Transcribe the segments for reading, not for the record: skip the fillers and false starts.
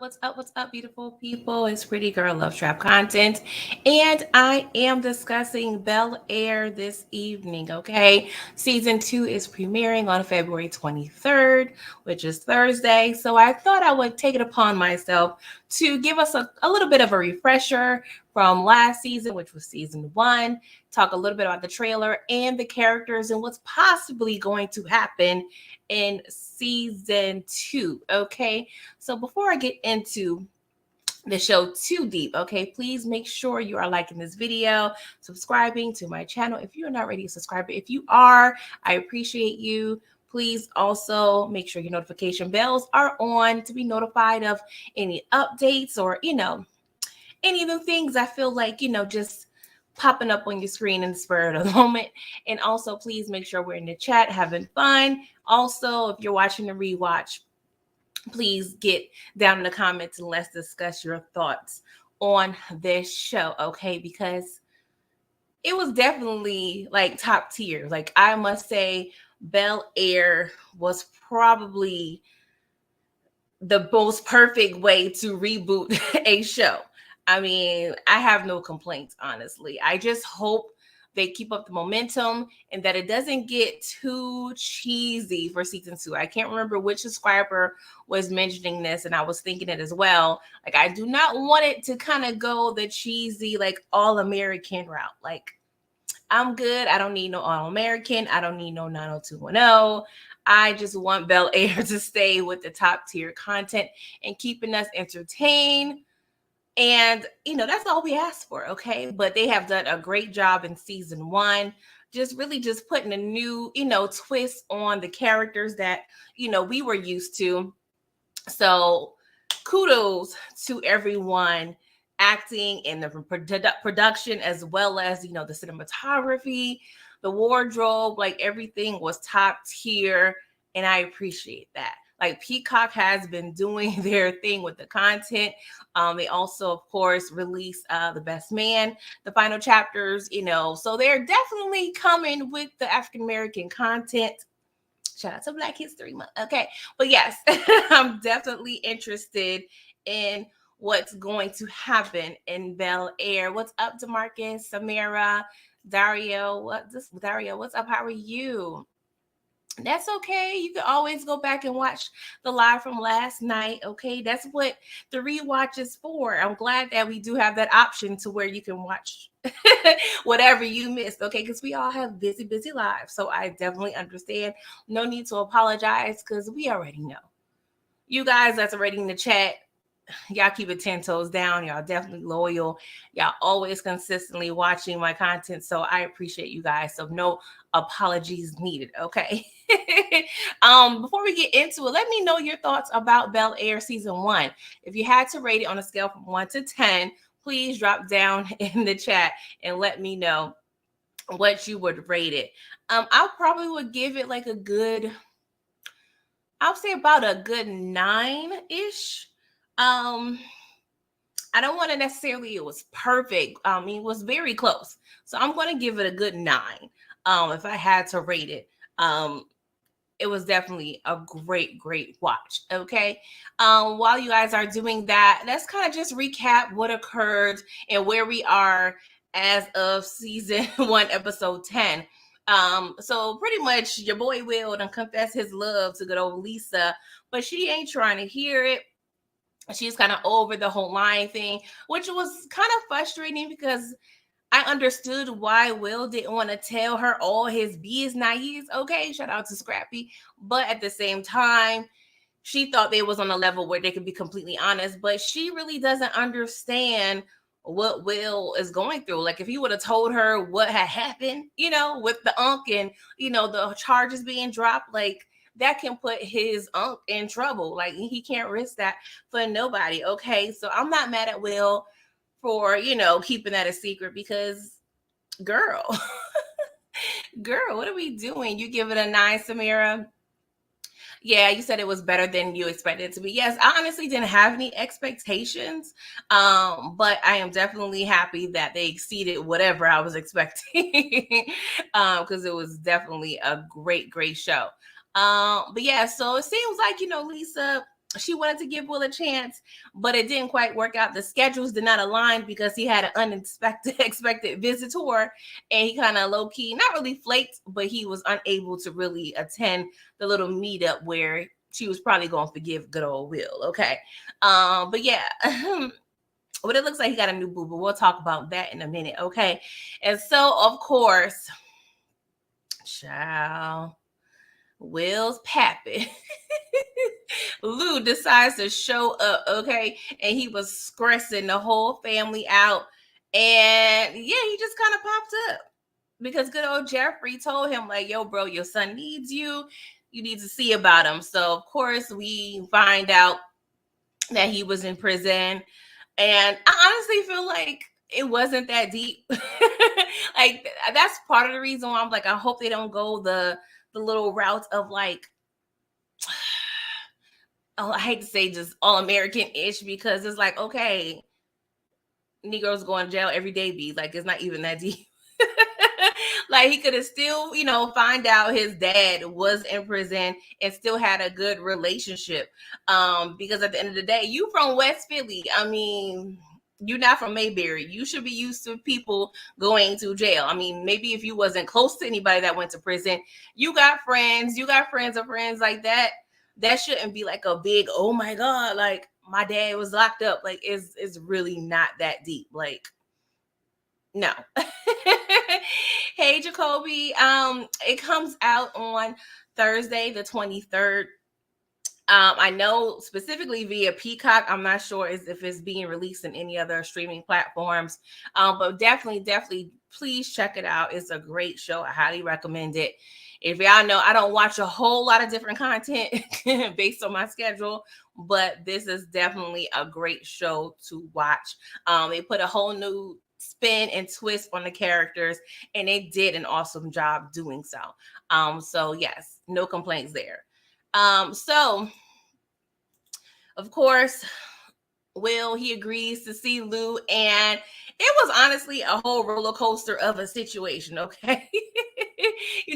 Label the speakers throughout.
Speaker 1: What's up, beautiful people? It's Pretty Girl Love Trap Content, and I am discussing Bel Air this evening. Okay, season 2 is premiering on February 23rd, which is Thursday. So I thought I would take it upon myself to give us a little bit of a refresher from last season, which was season 1. Talk a little bit about the trailer and the characters and what's possibly going to happen in season 2. Okay, so before I get into the show too deep, okay, please make sure you are liking this video, subscribing to my channel if you're not ready to subscribe. If you are, I appreciate you. Please also make sure your notification bells are on to be notified of any updates or, any of the things I feel like, just popping up on your screen in the spur of the moment. And also, please make sure we're in the chat having fun. Also, if you're watching the rewatch, please get down in the comments and let's discuss your thoughts on this show, okay? Because it was definitely like top tier. Like, I must say, Bel Air was probably the most perfect way to reboot a show. I mean, I have no complaints, honestly. I just hope they keep up the momentum and that it doesn't get too cheesy for season 2. I can't remember which subscriber was mentioning this, and I was thinking it as well. Like, I do not want it to kind of go the cheesy, like, all American route. Like, I'm good. I don't need no all American. I don't need no 90210. I just want Bel Air to stay with the top tier content and keeping us entertained. And, that's all we asked for, okay? But they have done a great job in season 1, just really just putting a new, twist on the characters that, we were used to. So kudos to everyone acting in the production as well as, the cinematography, the wardrobe, like everything was top tier. And I appreciate that. Like, Peacock has been doing their thing with the content. They also, of course, released The Best Man, the final chapters, so they're definitely coming with the African American content. Shout out to Black History Month. Okay. But yes, I'm definitely interested in what's going to happen in Bel Air. What's up, DeMarcus, Samira, Dario? Dario, what's up? How are you? That's okay. You can always go back and watch the live from last night. Okay. That's what the rewatch is for. I'm glad that we do have that option to where you can watch whatever you missed. Okay. Because we all have busy lives. So I definitely understand. No need to apologize because we already know. You guys that's already in the chat, y'all keep it 10 toes down. Y'all definitely loyal. Y'all always consistently watching my content. So I appreciate you guys. So no apologies needed. Okay. Before we get into it, let me know your thoughts about Bel Air season 1. If you had to rate it on a scale from 1 to 10, please drop down in the chat and let me know what you would rate it. I probably would give it like a good, I'll say about a good 9-ish. I don't want to necessarily it was perfect. It was very close. So I'm going to give it a good 9. If I had to rate it. It was definitely a great watch. Okay. While you guys are doing that, let's kind of just recap what occurred and where we are as of season 1, episode 10. So pretty much your boy Will done confess his love to good old Lisa, but she ain't trying to hear it. She's kind of over the whole lying thing, which was kind of frustrating because I understood why Will didn't want to tell her all his business. Okay, shout out to Scrappy. But at the same time, she thought they was on a level where they could be completely honest, but she really doesn't understand what Will is going through. Like, if he would have told her what had happened, with the unk and, the charges being dropped, like, that can put his unk in trouble. Like, he can't risk that for nobody. Okay, so I'm not mad at Will for, keeping that a secret because, girl, girl, what are we doing? You give it a 9, Samira? Yeah, you said it was better than you expected it to be. Yes, I honestly didn't have any expectations, but I am definitely happy that they exceeded whatever I was expecting, because it was definitely a great show. But yeah, so it seems like Lisa. she wanted to give Will a chance, but it didn't quite work out. The schedules did not align because he had an unexpected expected visitor, and he kind of low key, not really flaked, but he was unable to really attend the little meetup where she was probably going to forgive good old Will. Okay, but yeah. But it looks like he got a new boo, but we'll talk about that in a minute, okay? And so, of course, child, Will's pappy. Lou decides to show up, okay? And he was stressing the whole family out. And yeah, he just kind of popped up because good old Jeffrey told him, like, yo, bro, your son needs you. You need to see about him. So, of course, we find out that he was in prison. And I honestly feel like it wasn't that deep. Like, that's part of the reason why I'm like, I hope they don't go the little route of like, oh, I hate to say just all American ish, because it's like, okay, Negroes going to jail every day, be like, it's not even that deep. Like, he could have still, find out his dad was in prison and still had a good relationship. Because at the end of the day, you from West Philly. I mean, you're not from Mayberry. You should be used to people going to jail. I mean, maybe if you wasn't close to anybody that went to prison, you got friends of friends like that. That shouldn't be like a big, oh my God, like my dad was locked up. Like, it's really not that deep. Like, no. Hey Jacoby. It comes out on Thursday the 23rd. I know specifically via Peacock. I'm not sure if it's being released in any other streaming platforms. But definitely, please check it out. It's a great show. I highly recommend it. If y'all know, I don't watch a whole lot of different content based on my schedule, but this is definitely a great show to watch. They put a whole new spin and twist on the characters, and they did an awesome job doing so. So yes, no complaints there. So of course, Will, he agrees to see Lou, and it was honestly a whole roller coaster of a situation, okay?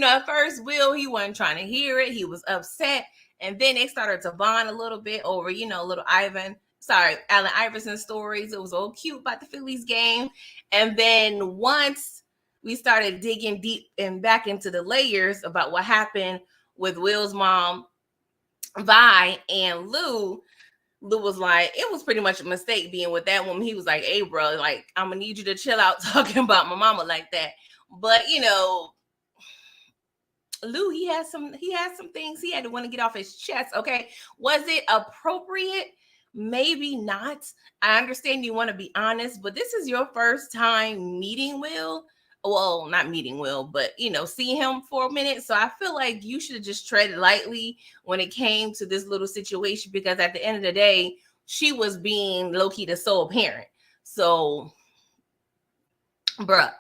Speaker 1: At first, Will, he wasn't trying to hear it. He was upset, and then they started to bond a little bit over, little Allen Iverson stories. It was all cute about the Phillies game. And then once we started digging deep and back into the layers about what happened with Will's mom, Vi, and Lou was like, it was pretty much a mistake being with that woman. He was like, hey, bro, like, I'm going to need you to chill out talking about my mama like that. But, Lou, he had some things he had to want to get off his chest. Okay. Was it appropriate? Maybe not. I understand you want to be honest, but this is your first time meeting Will. Well, not meeting Will, but seeing him for a minute. So I feel like you should have just treaded lightly when it came to this little situation, because at the end of the day, she was being low-key the sole parent. So bruh,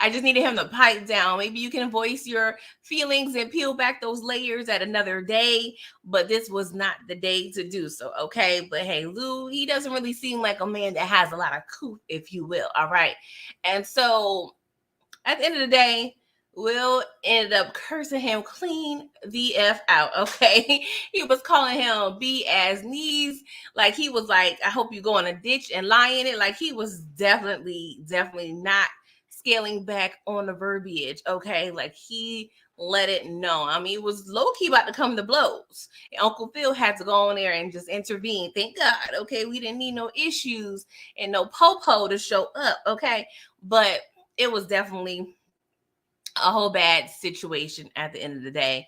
Speaker 1: I just needed him to pipe down. Maybe you can voice your feelings and peel back those layers at another day, but this was not the day to do so, okay? But hey, Lou, he doesn't really seem like a man that has a lot of couth, if you will, all right? And so at the end of the day, Will ended up cursing him clean the F out, okay? He was calling him B as knees. Like, he was like, I hope you go in a ditch and lie in it. Like, he was definitely not scaling back on the verbiage, okay? Like, he let it know. I mean, it was low-key about to come to blows. And Uncle Phil had to go in there and just intervene. Thank God, okay? We didn't need no issues and no po-po to show up, okay? But it was definitely a whole bad situation at the end of the day.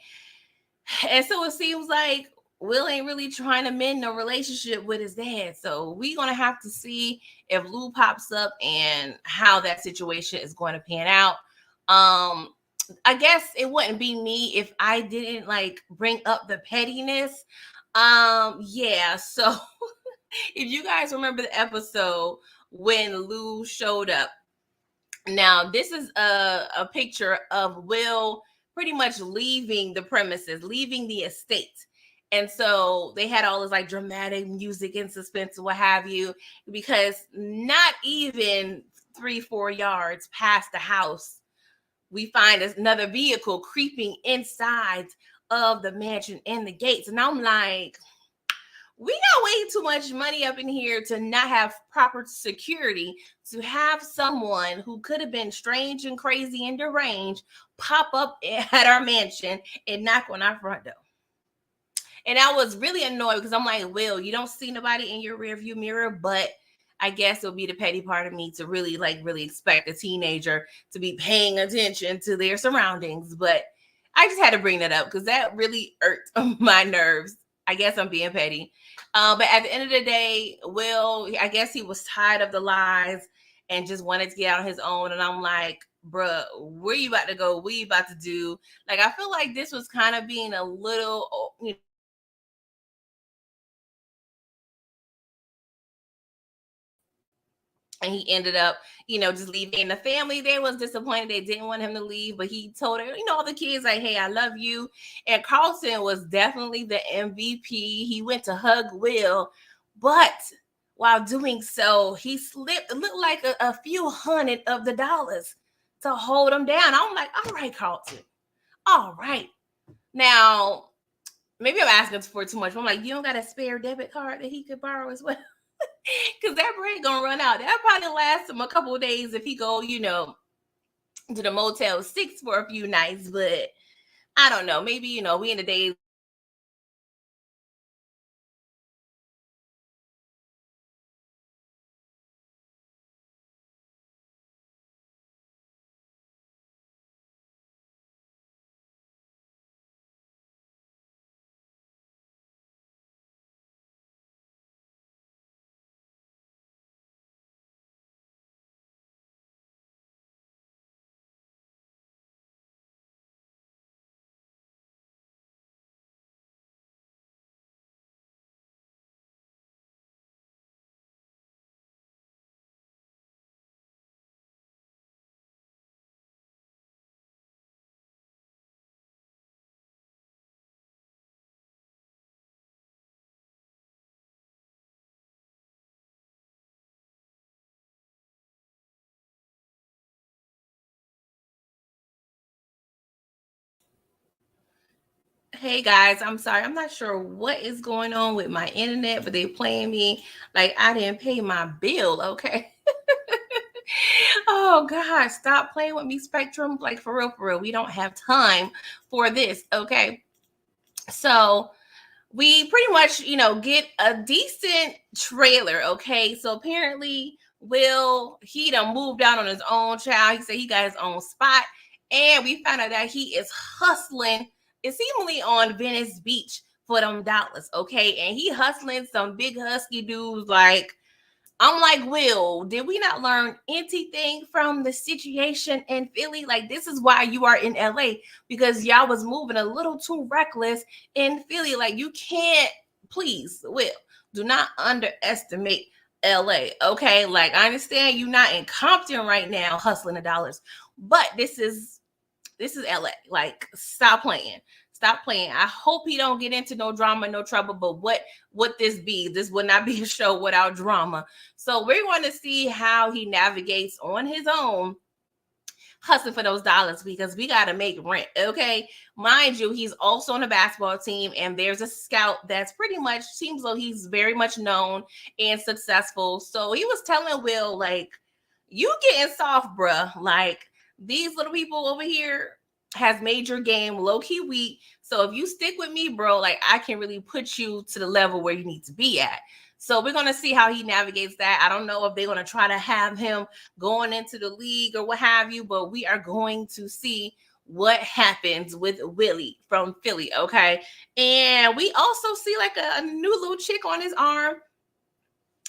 Speaker 1: And so it seems like Will ain't really trying to mend no relationship with his dad. So we're going to have to see if Lou pops up and how that situation is going to pan out. I guess it wouldn't be me if I didn't like bring up the pettiness. Yeah, so if you guys remember the episode when Lou showed up. Now, this is a picture of Will pretty much leaving the premises, leaving the estate. And so they had all this like dramatic music and suspense, what have you, because not even 3-4 yards past the house, we find another vehicle creeping inside of the mansion and the gates. And I'm like, we got way too much money up in here to not have proper security, to have someone who could have been strange and crazy and deranged pop up at our mansion and knock on our front door. And I was really annoyed because I'm like, Will, you don't see nobody in your rearview mirror, but I guess it'll be the petty part of me to really really expect a teenager to be paying attention to their surroundings. But I just had to bring that up because that really irked my nerves. I guess I'm being petty. But at the end of the day, Will, I guess he was tired of the lies and just wanted to get out on his own. And I'm like, bruh, where you about to go? What you about to do? Like, I feel like this was kind of being a little, and he ended up, just leaving. And the family there was disappointed. They didn't want him to leave, but he told her, all the kids, like, hey, I love you. And Carlton was definitely the MVP. He went to hug Will, but while doing so, he slipped, it looked like a few hundred of the dollars to hold him down. I'm like, all right, Carlton. All right. Now, maybe I'm asking for too much. I'm like, you don't got a spare debit card that he could borrow as well? Because that bread gonna run out. That probably lasts him a couple of days if he go, to the Motel 6 for a few nights. But I don't know. Maybe, we in the days. Hey guys, I'm sorry. I'm not sure what is going on with my internet, but they playing me like I didn't pay my bill. Okay. Oh God, stop playing with me, Spectrum. Like for real, for real. We don't have time for this. Okay. So we pretty much, get a decent trailer. Okay. So apparently, Will, he done moved out on his own child. He said he got his own spot. And we found out that he is hustling, it's seemingly on Venice Beach for them dollars. Okay. And he hustling some big husky dudes like, I'm like, Will, did we not learn anything from the situation in Philly? Like, this is why you are in LA, because y'all was moving a little too reckless in Philly. Like, you can't, please, Will, do not underestimate LA. Okay. Like, I understand you're not in Compton right now hustling the dollars, but this is LA. Like, stop playing. Stop playing. I hope he don't get into no drama, no trouble. But what would this be? This would not be a show without drama. So we're going to see how he navigates on his own, hustling for those dollars, because we got to make rent. Okay. Mind you, he's also on a basketball team, and there's a scout that's pretty much seems like he's very much known and successful. So he was telling Will, like, you getting soft, bruh. Like, these little people over here has made your game low key weak. So if you stick with me, bro, like, I can really put you to the level where you need to be at. So we're going to see how he navigates that. I don't know if they're going to try to have him going into the league or what have you, but we are going to see what happens with Willie from Philly. Okay. And we also see like a new little chick on his arm.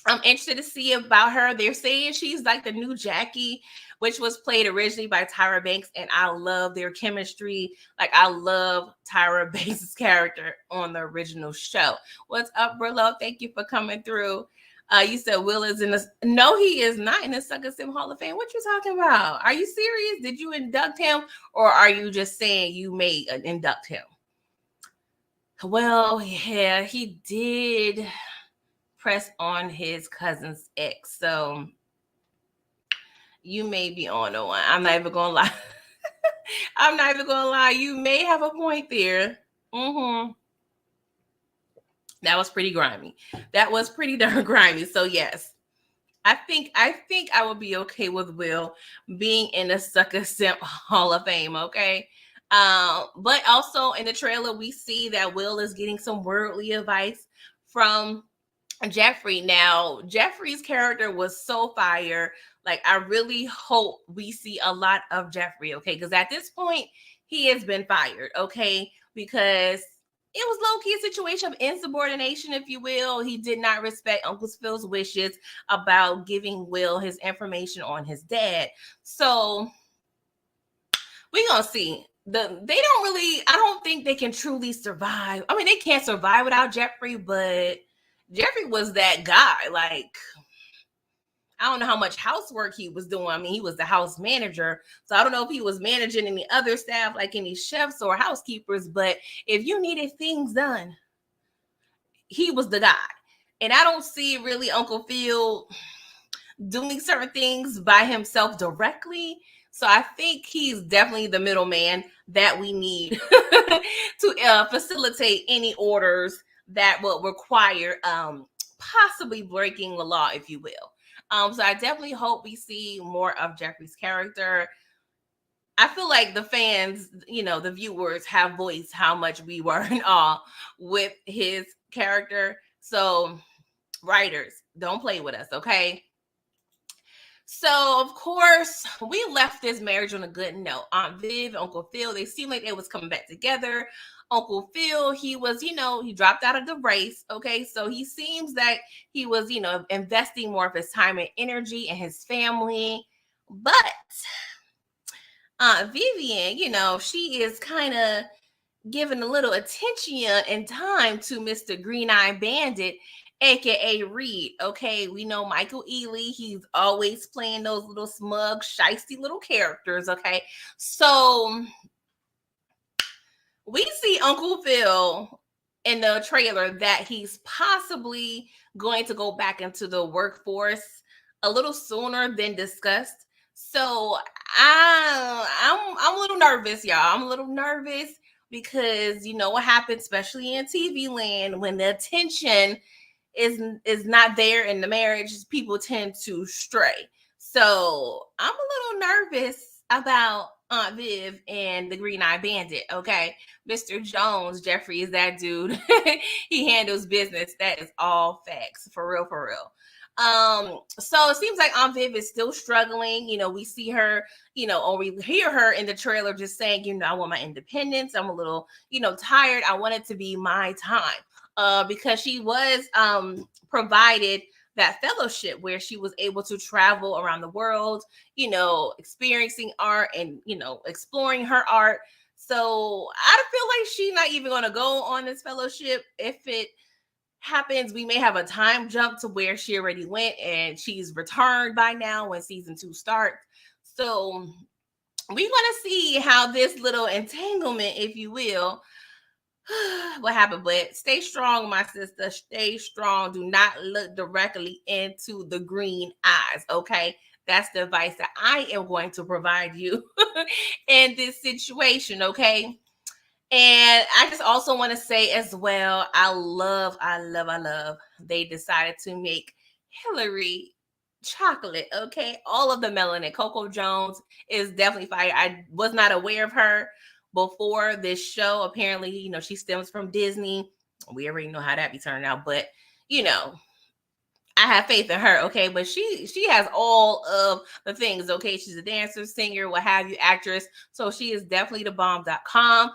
Speaker 1: I'm interested to see about her. They're saying she's like the new Jackie, which was played originally by Tyra Banks, and I love their chemistry. Like, I love Tyra Banks' character on the original show. What's up, Brillo? Thank you for coming through. You said Will is in the no, he is not in the Sucker Sim Hall of Fame. What you talking about? Are you serious? Did you induct him, or are you just saying you may induct him? Well, yeah, he did press on his cousin's ex. So you may be on the one. I'm not even gonna lie. I'm not even gonna lie. You may have a point there. Mm-hmm. That was pretty grimy. That was pretty darn grimy. So yes, I think I would be okay with Will being in the Sucker Simp Hall of Fame. Okay. But also in the trailer, we see that Will is getting some worldly advice from Jeffrey. Now, Jeffrey's character was so fire. Like, I really hope we see a lot of Jeffrey, okay? Because at this point, he has been fired, okay? Because it was low key a situation of insubordination, if you will. He did not respect Uncle Phil's wishes about giving Will his information on his dad. So we gonna see. They don't really. I don't think they can truly survive. I mean, they can't survive without Jeffrey, but Jeffrey was that guy. Like, I don't know how much housework he was doing. I mean, he was the house manager, so I don't know if he was managing any other staff, like any chefs or housekeepers. But if you needed things done, he was the guy. And I don't see really Uncle Phil doing certain things by himself directly. So I think he's definitely the middleman that we need to facilitate any orders that will require possibly breaking the law, if you will. So I definitely hope we see more of Jeffrey's character. I feel like the fans, the viewers have voiced how much we were in awe with his character. So writers, don't play with us, okay? So, of course, we left this marriage on a good note. Aunt Viv and Uncle Phil, they seemed like they was coming back together. Uncle Phil, he was, he dropped out of the race. Okay. So he seems that he was, investing more of his time and energy in his family. But Aunt Vivian, she is kind of giving a little attention and time to Mr. Green Eye Bandit, aka Reed. Okay, we know Michael Ealy, he's always playing those little smug, shisty little characters. Okay, so we see Uncle Phil in the trailer that he's possibly going to go back into the workforce a little sooner than discussed. So I'm a little nervous, y'all. I'm a little nervous because you know what happens, especially in TV land, when the attention is not there in the marriage, people tend to stray. So I'm a little nervous about Aunt Viv and the Green Eye Bandit. Okay, Mr. Jones, Jeffrey is that dude. He handles business. That is all facts, for real, for real. So it seems like Aunt Viv is still struggling. We see her, or we hear her in the trailer just saying, I want my independence. I'm a little, tired. I want it to be my time. Because she was provided that fellowship where she was able to travel around the world, experiencing art and, exploring her art. So I feel like she's not even going to go on this fellowship. If it happens, we may have a time jump to where she already went and she's returned by now when season 2 starts. So we're going to see how this little entanglement, if you will, what happened. But stay strong, my sister. Stay strong. Do not look directly into the green eyes. Okay, that's the advice that I am going to provide you in this situation. Okay, and I just also want to say as well, I love they decided to make Hillary chocolate. Okay, all of the melanin. Coco Jones is definitely fire. I was not aware of her before this show. Apparently, she stems from Disney. We already know how that be turning out, but I have faith in her. Okay, but she has all of the things. Okay, she's a dancer, singer, what have you, actress. So she is definitely the bomb.com.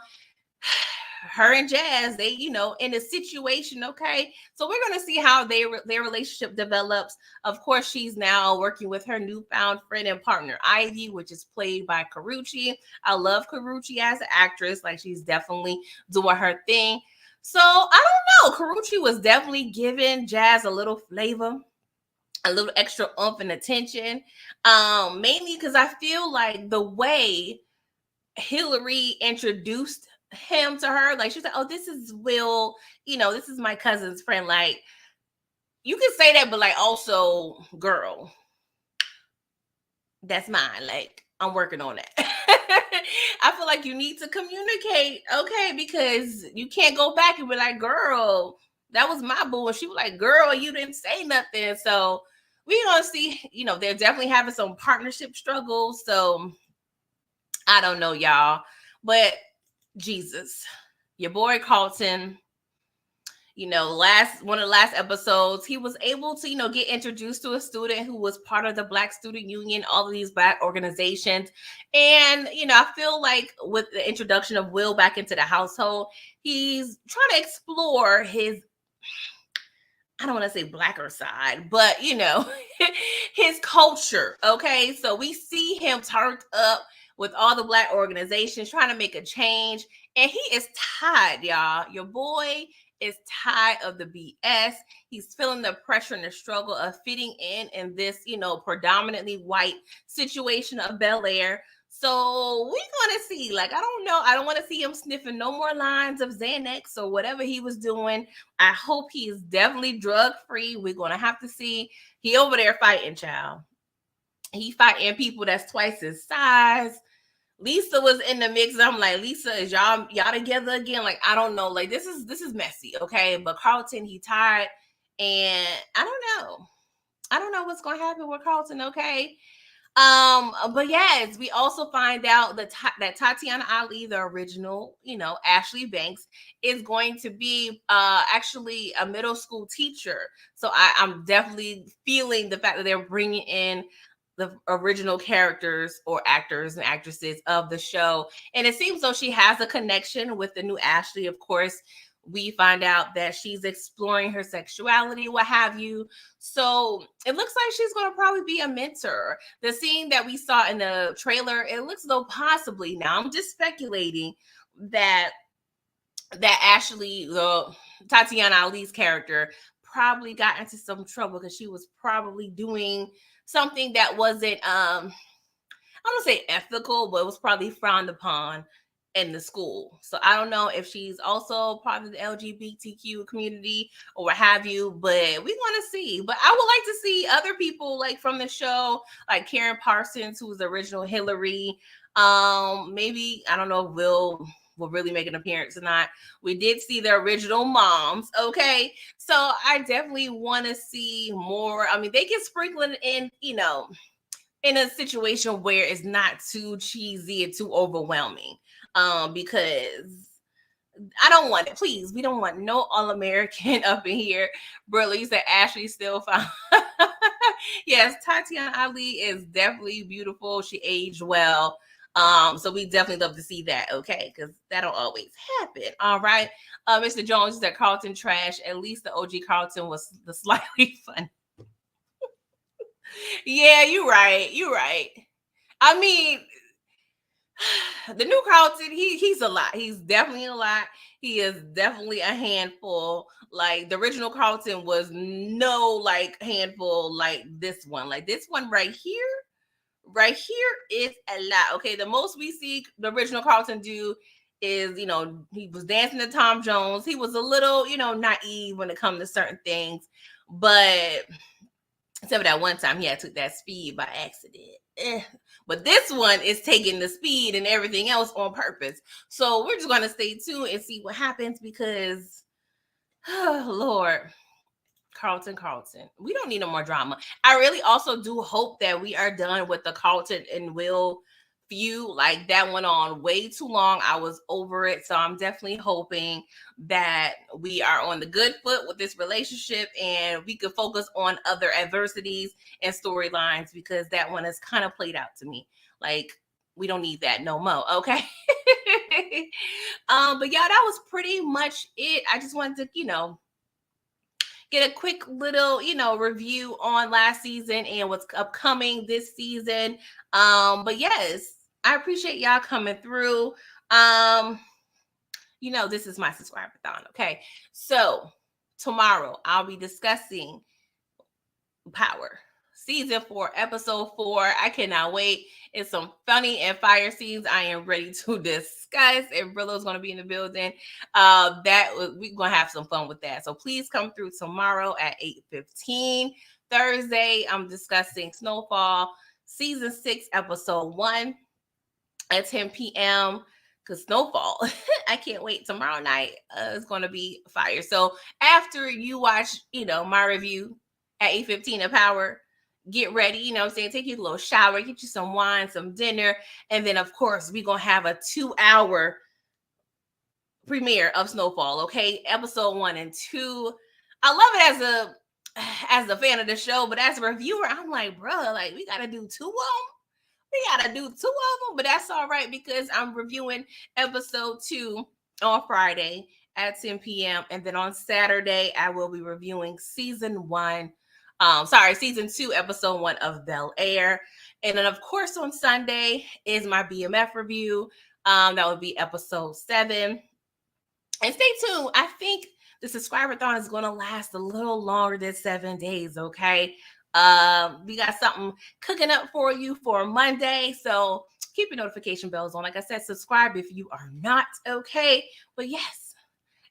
Speaker 1: Her and Jazz, they, in a situation. Okay, so we're going to see how their relationship develops. Of course, she's now working with her newfound friend and partner Ivy, which is played by Karrueche. I love Karrueche as an actress. Like, she's definitely doing her thing. So I don't know, Karrueche was definitely giving Jazz a little flavor, a little extra oomph and attention, mainly because I feel like the way Hillary introduced him to her, like, she's like, oh, this is Will, this is my cousin's friend. Like, you can say that, but like, also, girl, that's mine. Like, I'm working on that. I feel like you need to communicate, okay, because you can't go back and be like, girl, That was my boo. And she was like, girl, you didn't say nothing. So we're going to see, they're definitely having some partnership struggles. So I don't know, y'all. But Jesus, your boy Carlton, one of the last episodes, he was able to, get introduced to a student who was part of the Black Student Union, all of these Black organizations. And, I feel like with the introduction of Will back into the household, he's trying to explore his, I don't want to say blacker side, but his culture. Okay. So we see him turned up with all the Black organizations trying to make a change. And he is tired, y'all. Your boy is tired of the BS. He's feeling the pressure and the struggle of fitting in this, predominantly white situation of Bel Air. So we're going to see, I don't know. I don't want to see him sniffing no more lines of Xanax or whatever he was doing. I hope he is definitely drug free. We're going to have to see. He over there fighting, child. He fighting people that's twice his size. Lisa was in the mix. I'm like, Lisa, is y'all together again? Like, I don't know. Like, this is messy, okay? But Carlton, he tired, and I don't know. I don't know what's going to happen with Carlton, okay? But yes, we also find out that Tatiana Ali, the original, Ashley Banks, is going to be actually a middle school teacher. So I'm definitely feeling the fact that they're bringing in the original characters or actors and actresses of the show. And it seems though she has a connection with the new Ashley. Of course, we find out that she's exploring her sexuality, what have you. So it looks like she's going to probably be a mentor. The scene that we saw in the trailer, it looks though possibly, now I'm just speculating, that Ashley, Tatiana Ali's character, probably got into some trouble because she was probably doing something that wasn't I don't say ethical, but it was probably frowned upon in the school. So I don't know if she's also part of the LGBTQ community or what have you, but we want to see. But I would like to see other people like from the show, like Karen Parsons, who was the original Hillary. Maybe, I don't know if will really make an appearance or not. We did see the original moms, okay? So I definitely want to see more. I mean, they can sprinkle it in, in a situation where it's not too cheesy and too overwhelming. Because I don't want it. Please, we don't want no All-American up in here. Bro, you said Ashley still fine. Yes, Tatiana Ali is definitely beautiful. She aged well. So we definitely love to see that, okay? Because that'll always happen. All right. Mr. Jones said Carlton trash. At least the OG Carlton was the slightly funny. Yeah, you're right. You're right. I mean, the new Carlton, he's a lot. He's definitely a lot. He is definitely a handful. Like the original Carlton was no like handful like this one. Like this one right here is a lot. Okay, the most we see the original Carlton do is, he was dancing to Tom Jones. He was a little, naive when it comes to certain things, but except for that one time he had took that speed by accident. But this one is taking the speed and everything else on purpose. So we're just going to stay tuned and see what happens because, oh, Lord, Carlton. We don't need no more drama. I really also do hope that we are done with the Carlton and Will feud. Like that went on way too long. I was over it. So I'm definitely hoping that we are on the good foot with this relationship and we could focus on other adversities and storylines because that one has kind of played out to me. Like we don't need that no more. Okay. But yeah, that was pretty much it. I just wanted to, get a quick little, review on last season and what's upcoming this season. But yes, I appreciate y'all coming through. This is my subscriber-thon, okay? So tomorrow I'll be discussing Power. Season 4, episode 4. I cannot wait. It's some funny and fire scenes I am ready to discuss. And Brillo's going to be in the building. We're going to have some fun with that. So please come through tomorrow at 8:15. Thursday, I'm discussing Snowfall, season 6, episode 1 at 10 p.m. because Snowfall. I can't wait. Tomorrow night is going to be fire. So after you watch, my review at 8:15 of Power, get ready. I'm saying? Take you a little shower, get you some wine, some dinner. And then, of course, we're going to have a 2-hour premiere of Snowfall. Okay. Episode 1 and 2. I love it as a fan of the show, but as a reviewer, I'm like, bro, like we got to do 2 of them. We gotta do 2 of them, but that's all right because I'm reviewing episode 2 on Friday at 10 p.m. And then on Saturday, I will be reviewing season 2, episode 1 of Bel Air. And then, of course, on Sunday is my BMF review. That would be episode 7. And stay tuned. I think the subscriber-thon is going to last a little longer than 7 days, okay? We got something cooking up for you for Monday. So keep your notification bells on. Like I said, subscribe if you are not, okay? But yes.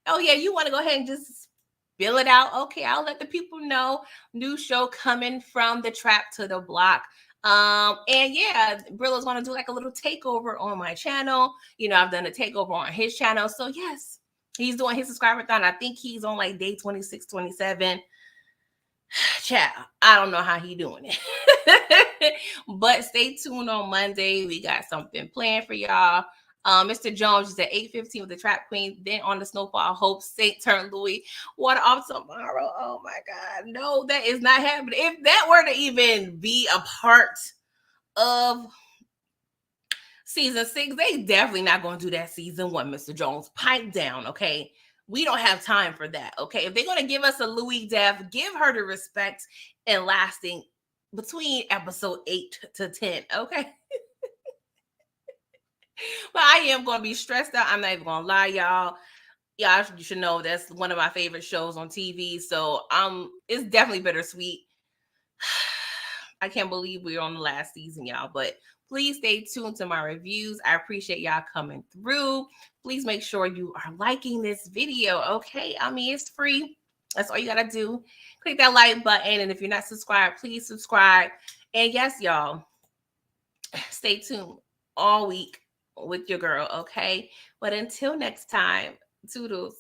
Speaker 1: Oh, yeah, you want to go ahead and just spill it out. Okay, I'll let the people know. New show coming from the trap to the block. And yeah, Brillo's going to do like a little takeover on my channel. I've done a takeover on his channel. So yes. He's doing his subscriber-thon. I think he's on like day 26, 27. Chat. I don't know how he doing it. But stay tuned on Monday. We got something planned for y'all. Mr. Jones is at 8:15 with the Trap Queen. Then on the Snowfall, Hope St. Turn Louis. Water off tomorrow. Oh my God. No, that is not happening. If that were to even be a part of season 6, they definitely not going to do that season 1, Mr. Jones. Pipe down, okay? We don't have time for that, okay? If they're going to give us a Louis death, give her the respect and lasting between episode 8 to 10, okay? But I am going to be stressed out. I'm not even going to lie, y'all. Y'all should know that's one of my favorite shows on TV. So it's definitely bittersweet. I can't believe we're on the last season, y'all. But please stay tuned to my reviews. I appreciate y'all coming through. Please make sure you are liking this video, okay? I mean, it's free. That's all you got to do. Click that like button. And if you're not subscribed, please subscribe. And yes, y'all, stay tuned all week with your girl, okay? But until next time, toodles.